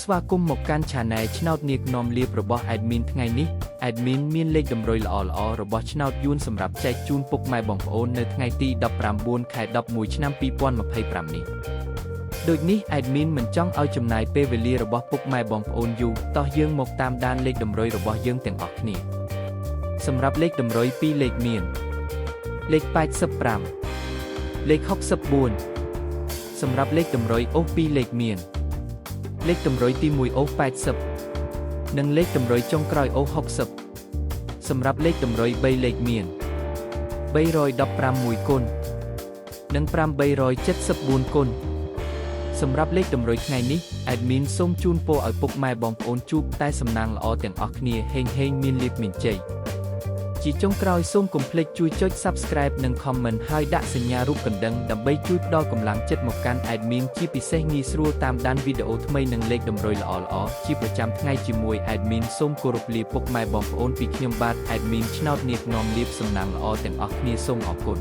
ស្វាគមន៍មកកាន់ Channel ឆ្នោតនាគនាំលាភរបស់ Admin ថ្ងៃនេះ Admin មានលេខតម្រុយល្អៗរបស់ឆ្នោតយួនសម្រាប់ចែកជូនពុកម៉ែបងប្អូននៅថ្ងៃទី19 ខែ 11 ឆ្នាំ 2025 នេះដូចនេះ Admin មិនចង់ឲ្យចំណាយពេលវេលារបស់ពុកម៉ែបងប្អូនយូរតោះយើងមកតាមដានលេខតម្រុយរបស់យើងទាំងអស់គ្នាសម្រាប់លេខតម្រុយ2លេខមានលេខ85លេខ64សម្រាប់លេខតម្រុយអូស2លេខមានលេខតម្រុយទី1អូស80និងលេខតម្រុយចុងក្រោយអូស60សម្រាប់លេខតម្រុយ3លេខមាន315គុណនិង874គុណសម្រាប់លេខតម្រុយថ្ងៃនេះ Admin សូមជូនពរឲ្យពុកម៉ែបងប្អូនជួបតែសំណាងល្អទាំងអស់គ្នាហេងមានលាភមានជ័យជាចុងក្រោយសូមកុំភ្លេចជួយចុច Subscribe និង Comment ហើយដាក់សញ្ញារូបកណ្ដឹងដើម្បីជួយផ្ដល់កម្លាំងចិត្តមកកាន់ Admin ជាពិសេសងាយស្រួលតាមដានវីដេអូថ្មីនិងលេខតម្រុយល្អៗជាប្រចាំថ្ងៃជាមួយ Admin សូមគោរពលាពុកម៉ែបងប្អូនពីខ្ញុំបាទ Admin ឆ្នោតនាគនាំលាភសំណាងល្អទាំងអស់គ្នាសូមអរគុណ